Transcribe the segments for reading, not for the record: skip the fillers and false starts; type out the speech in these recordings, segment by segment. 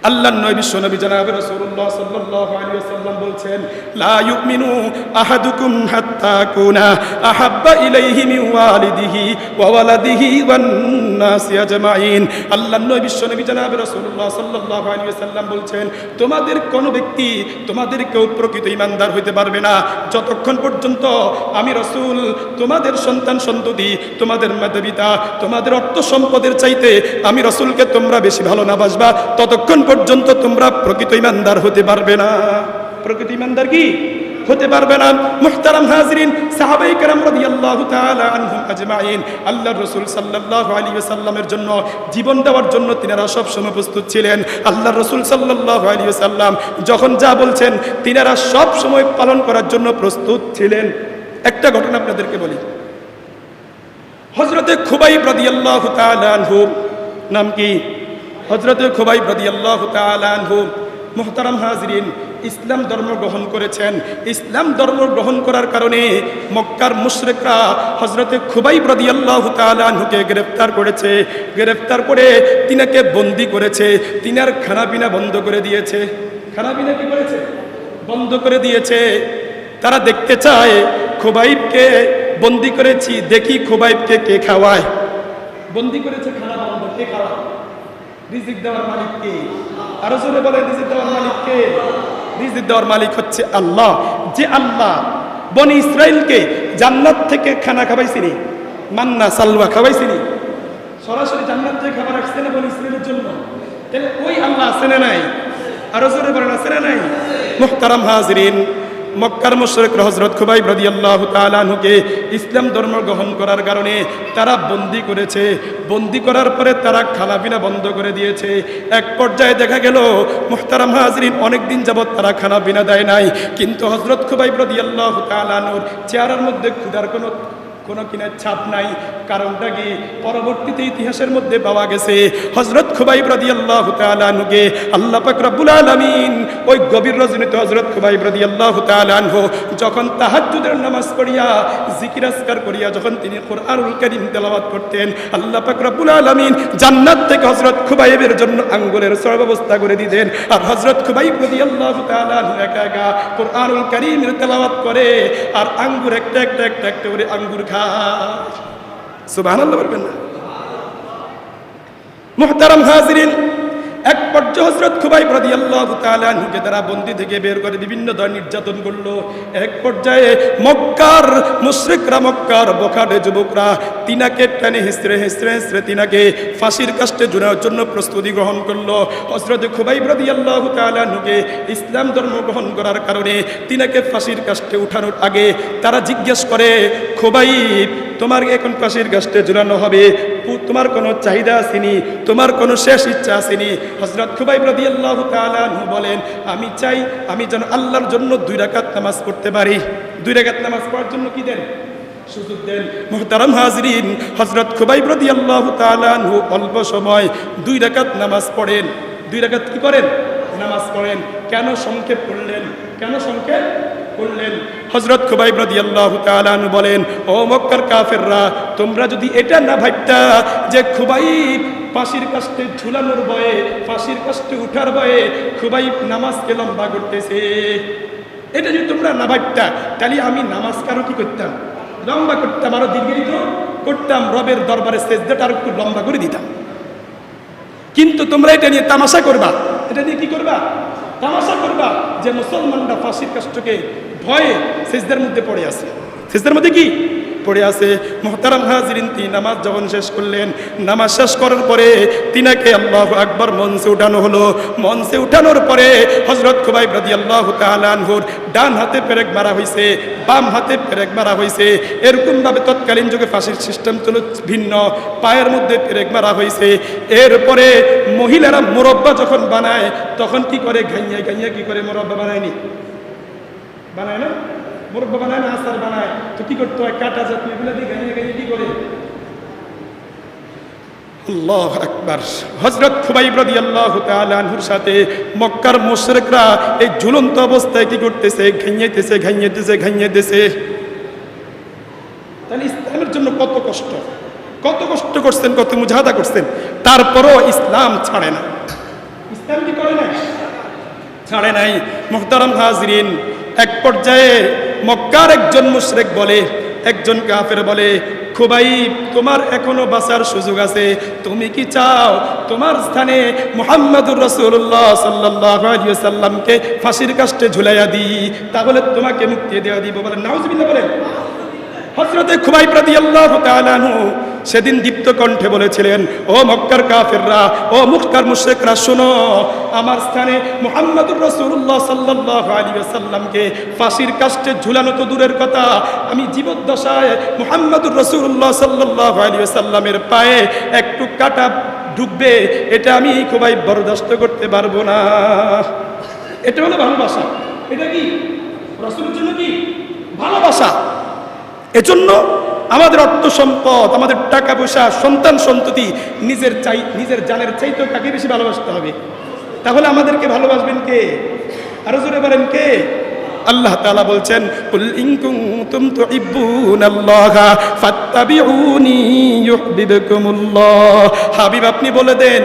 আল্লাহর নবী বিশ্বনবী জনাব রাসূলুল্লাহ সাল্লাল্লাহু আলাইহি ওয়াসাল্লাম বলছেন, লা ইউমিনু আহাদুকুম হাত্তা কুনা আহাব্বা ইলাইহি মিন ওয়ালিদিহি ওয়া ওয়ালাদিহি ওয়ান নাসি আজমাইন। আল্লাহর নবী বিশ্বনবী জনাব রাসূলুল্লাহ সাল্লাল্লাহু আলাইহি ওয়াসাল্লাম বলছেন, তোমাদের কোন ব্যক্তি, তোমাদের কেউ প্রকৃত ঈমানদার হইতে পারবে না যতক্ষণ পর্যন্ত আমি রাসূল তোমাদের সন্তান সন্ততি, তোমাদের মাতা-পিতা, তোমাদের অর্থ সম্পদের চাইতে আমি রাসূলকে তোমরা বেশি ভালো না বাসবা, ততক্ষণ পর্যন্ত তোমরা প্রকৃত ঈমানদার হতে পারবে না। প্রকৃত ঈমানদার কি হতে পারবে না। মুহতারাম হাজিরিন, সাহাবায়ে কেরাম রাদিয়াল্লাহু তাআলা আনহুম আজমাইন আল্লাহর রাসূল সাল্লাল্লাহু আলাইহি ওয়াসাল্লামের জন্য জীবন দেওয়ার জন্য তিনারা সব সময় প্রস্তুত ছিলেন। আল্লাহর রাসূল সাল্লাল্লাহু আলাইহি ওয়াসাল্লাম যখন যা বলছেন তিনারা সব সময় পালন করার জন্য প্রস্তুত ছিলেন। একটা ঘটনা আপনাদেরকে বলি। হযরতে খুবাইব রাদিয়াল্লাহু তাআলা আনহু, নাম কি? হযরতে খুবাইব রাদিয়াল্লাহু তাআলা আনহু মুহতারাম হাজিরিন ইসলাম ধর্ম গ্রহণ করেছেন। ইসলাম ধর্ম গ্রহণ করার কারণে মক্কার মুশরিকরা হযরতে খুবাইব রাদিয়াল্লাহু তাআলা আনহুকে গ্রেফতার করেছে। গ্রেফতার করে তিনাকে বন্দী করেছে। তিনার খানাপিনা বন্ধ করে দিয়েছে। খানাপিনা কি করেছে? বন্ধ করে দিয়েছে। তারা দেখতে চায় খুবাইবকে বন্দী করেছি, দেখি খুবাইবকে কে খাওয়ায়। বন্দী করেছে, খানা বন্ধ, কে খাওয়ায়? রিজিক দেওয়ার মালিক কে? আরো জোরে বলে, রিজিক দেওয়ার মালিক কে? রিজিক দেওয়ার মালিক হচ্ছে আল্লাহ। যে আল্লাহ বনি ইসরাইলকে জান্নাত থেকে খানা খাওয়াইছিনি, মান্না সালওয়া খাওয়াইছিনি, সরাসরি জান্নাত থেকে খাবার আসছে না বনি ইসরাইলের জন্য, তাহলে ওই আল্লাহ আছে না নাই? আরো জোরে বলেন, আছে না নাই? মুহতারাম হাজিরিন, মক্কার মুশরিকরা হযরত খুবাইব রাদিয়াল্লাহু তাআলা আনহুকে ইসলাম ধর্ম গ্রহণ করার কারণে তারা বন্দী করেছে। বন্দী করার পরে তারা খানাপিনা বন্ধ করে দিয়েছে। এক পর্যায়ে দেখা গেল মুহতারাম হাজিরিন অনেক দিন যাবত তারা খানাপিনা দেয় নাই, কিন্তু হযরত খুবাইব রাদিয়াল্লাহু তাআলা আনহুর চেহারার মধ্যে ক্ষুধার কোনো কিনা ছাপ নাই। কারণটা কি? পরবর্তীতে ইতিহাসের মধ্যে পাওয়া গেছে হযরত খুবাইব রাদিয়াল্লাহু তাআলা আনহুকে আল্লাহ পাক রব্বুল আলামিন ওই গভীর রজনীতে হযরত খুবাইব রাদিয়াল্লাহু তাআলা আনহু যখন তাহাজ্জুদের নামাজ পড়িয়া জিকির আজকার করিয়া যখন তিনি কুরআনুল কারীম তেলাওয়াত করতেন, আল্লাহ পাক রব্বুল আলামিন জান্নাত থেকে হযরত খুবাইবের জন্য আঙ্গুরের ব্যবস্থা করে দিতেন। আর হযরত খুবাইব রাদিয়াল্লাহু তাআলা আনহু একা একা কুরআনুল কারীমের তেলাওয়াত করে আর আঙ্গুর একটা করে আঙ্গুর সুবহানাল্লাহ বলবেন না? মুহতারাম হাজিরিন, এক পর্যায়ে হযরত খুবাইব রাদিয়াল্লাহু তাআলা আনহুকে তারা বন্দী থেকে বের করে বিভিন্ন ধরনের নির্যাতন করলো। এক পর্যায়ে মক্কার মুশরিকরা, মক্কার বখাটে যুবকরা তিনাকে টেনে হেসড়ে তিনাকে ফাঁসির কাস্টে ঝুলানোর জন্য প্রস্তুতি গ্রহণ করলো। হযরত খুবাইব রাদিয়াল্লাহু তাআলা আনহুকে ইসলাম ধর্ম গ্রহণ করার কারণে তিনাকে ফাঁসির কাস্টে উঠানোর আগে তারা জিজ্ঞেস করে, খুবাইব তোমার এখন ফাঁসির কাস্টে ঝুলানো হবে, তোমার কোনো চাহিদা আসেনি, তোমার কোনো শেষ ইচ্ছা আসেনি? হযরত খুবাইব রাদিয়াল্লাহু তাআলা আনহু বলেন, আমি চাই আমি যেন আল্লাহর জন্য 2 রাকাত নামাজ পড়তে পারি। 2 রাকাত নামাজ পড়ার জন্য কি দেন? সুযোগ দেন। মুহতারাম হাজিরিন, হযরত খুবাইব রাদিয়াল্লাহু তাআলা আনহু অল্প সময় 2 রাকাত নামাজ পড়েন। 2 রাকাত কি করেন? নামাজ পড়েন। কেন সংক্ষেপ করলেন? কেন সংক্ষেপ করলেন? হযরত খুবাইব রাদিয়াল্লাহু তাআলা আনহু বলেন, ও মক্কার কাফেররা, তোমরা যদি এটা না ভাবতা যে খুবাইব ফাঁসির কাস্টে ঝুলানোর ভয়ে, ফাঁসির কাস্টে উঠার ভয়ে খুবাইব নামাজকে লম্বা করতেছে, এটা যদি তোমরা না ভাবতা, তাহলে আমি নামাজ কারো কি করতাম? লম্বা করতাম, আরো দীর্ঘায়িত করতাম, রবের দরবারে সেজদাটা আরো একটু লম্বা করে দিতাম। কিন্তু তোমরা এটা নিয়ে তামাশা করবা। এটা নিয়ে কি করবা? তামাশা করবা যে মুসলমানরা ফাঁসির কাস্টকে ভয়ে সেজদার মধ্যে পড়ে আছে। সেজদার মধ্যে কি পড়ে আছে? মুহতারাম হাজিরিন, তিনি নামাজ যখন শেষ করলেন, নামাজ শেষ করার পরে তিনাকে আল্লাহু আকবার মঞ্চে উঠানো হলো। মঞ্চে উঠানোর পরে হযরত খুবাইব রাদিয়াল্লাহু তাআলা আনহুর ডান হাতে পেরেক মারা হয়েছে, বাম হাতে পেরেক মারা হয়েছে। এরকম ভাবে তৎকালীন যুগে ফাঁসির সিস্টেম ছিল ভিন্ন, পায়ের মধ্যে পেরেক মারা হয়েছে। এরপরে মহিলারা মুরব্বা যখন বানায় তখন কি করে? ঘাইয়া কি করে? মুরব্বা বানায়নি? বানায় না? মুরব্বা বানায় না? আচার বানায়। তো কি করতে হয়? কাটা জাতীয় এগুলো দিয়ে ঘাইয়া কি করে? আল্লাহু আকবার। হযরত খুবাইব রাদিয়াল্লাহু তাআলা আনহুর সাথে মক্কার মুশরিকরা এই ঝুলন্ত অবস্থায় কি করতেছে? ঘাইয়াইতেছে। তাহলে ইসলামের জন্য কত কষ্ট করছেন, কত মুজাহাদা করছেন, তারপরও ইসলাম ছাড়ে না। ইসলাম কি করে নাই? ছাড়ে নাই। মুহতারাম হাজরিন, এক পর্যায়ে মক্কার একজন মুশরিক বলে, একজন কাফের বলে, খুবাইব তোমার এখনো বাঁচার সুযোগ আছে, তুমি কি চাও তোমার স্থানে মুহাম্মদুর রাসূলুল্লাহ সাল্লাল্লাহু আলাইহি ওয়াসাল্লামকে ফাঁসির কাস্টে ঝুলাইয়া দিই, তাহলে তোমাকে মুক্তি দেওয়া দিব? বলেন নাউজুবিল্লাহ। বলেন হযরতে খুবাইব রাদিয়াল্লাহু তাআলা আনহু সেদিন দীপ্ত কণ্ঠে বলেছিলেন, ও মক্কার কাফেররা, ও মক্কার মুশরিকরা, শোনো, আমার স্থানে মুহাম্মদুর রাসূলুল্লাহ সাল্লাল্লাহু আলাইহি ওয়াসাল্লামকে ফাঁসির কাস্টে ঝুলানো তো দূরের কথা, আমি জীবদ্দশায় মুহাম্মদুর রাসূলুল্লাহ সাল্লাল্লাহু আলাইহি ওয়াসাল্লামের পায়ে একটু কাটা ঢুকবে, এটা আমি খুবাইব বরদাস্ত করতে পারবো না। এটা হলো ভালোবাসা। এটা কি রাসূলের জন্য কি ভালোবাসা? এজন্য আমাদের অর্থ সম্পদ, আমাদের টাকা পয়সা, সন্তান সন্ততি নিজের জানের চাইতে কাকে বেশি ভালোবাসতে হবে? তাহলে আমাদেরকে ভালোবাসবেন কে? আরো জোরে বলেন কে? আল্লাহ তাআলা বলছেন, কুল ইন কুনতুম তুহিব্বুনাল্লাহা ফাত্তাবিউনি ইউহিব্বুকুমুল্লাহ। হাবিব আপনি বলে দেন,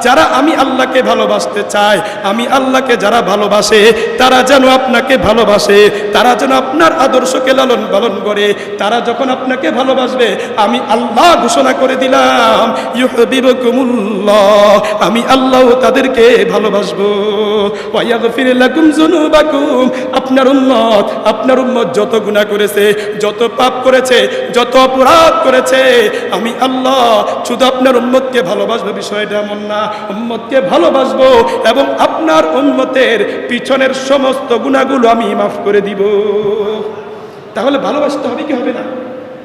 যারা আমি আল্লাহকে ভালোবাসতে চায়, আমি আল্লাহকে যারা ভালোবাসে তারা যেন আপনাকে ভালোবাসে, তারা যেন আপনার আদর্শকে লালন পালন করে। তারা যখন আপনাকে ভালোবাসবে, আমি আল্লাহ ঘোষণা করে দিলাম, ইউহিব্বুকুমুল্লাহ, আমি আল্লাহ তাদেরকে ভালোবাসবো। ওয়া ইয়াগফির লাকুম যুনুবাকুম, আপনার উম্মত যত গুনাহ করেছে, যত পাপ করেছে, যত অপরাধ করেছে, আমি আল্লাহ শুধু আপনার উম্মতকে ভালোবাসবো বিষয়টা এমন না, উম্মতকে ভালোবাসবো এবং আপনার উম্মতের পিছনের সমস্ত গুনাহগুলো আমি মাফ করে দিব। তাহলে ভালোবাসতে হবে কি হবে না?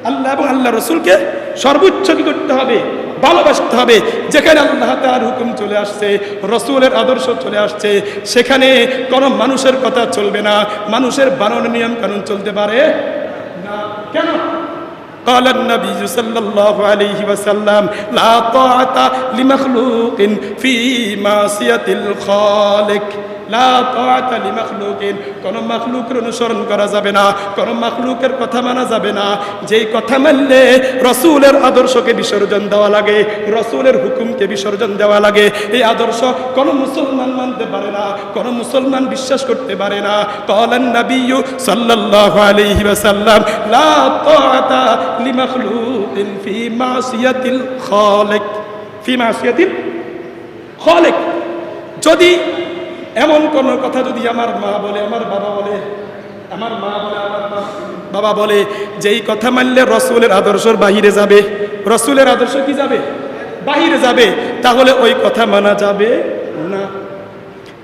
আল্লাহ এবং আল্লাহ রসুলকে সর্বোচ্চ কি করতে হবে? ভালোবাসতে হবে। যেখানে আল্লাহ তাআলার হুকুম চলে আসছে, রসুলের আদর্শ চলে আসছে, সেখানে কোনো মানুষের কথা চলবে না, মানুষের বানানো নিয়ম কানুন চলতে পারে না। কেন? قال النبي صلى الله عليه وسلم لا طاعة لمخلوق في معصية الخالق। লা তাআতা লিমাখলুকিন, কোন মাখলুকের অনুসরণ করা যাবে না, কোন মাখলুকের কথা মানা যাবে না। যেই কথা মানলে রাসূলের আদর্শকে বিসর্জন দেওয়া লাগে, রাসূলের হুকুমকে বিসর্জন দেওয়া লাগে, এই আদর্শ কোন মুসলমান মানতে পারে না, কোন মুসলমান বিশ্বাস করতে পারে না। ক্বালান নাবিয়্যু সাল্লাল্লাহু আলাইহি ওয়াসাল্লাম লা তাআতা লিমাখলুকিন ফি মাসিয়াতিল খালিক, ফি মাসিয়াতিল খালিক। যদি এমন কোন কথা যদি আমার মা বলে, আমার বাবা বলে, আমার মা বলে, আমার বাবা বলে, যেই কথা মানলে রসুলের আদর্শের বাহিরে যাবে, রসুলের আদর্শ কি যাবে? বাহিরে যাবে, তাহলে ওই কথা মানা যাবে না।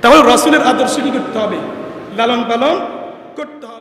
তাহলে রসুলের আদর্শ কি করতে হবে? লালন পালন করতে হবে।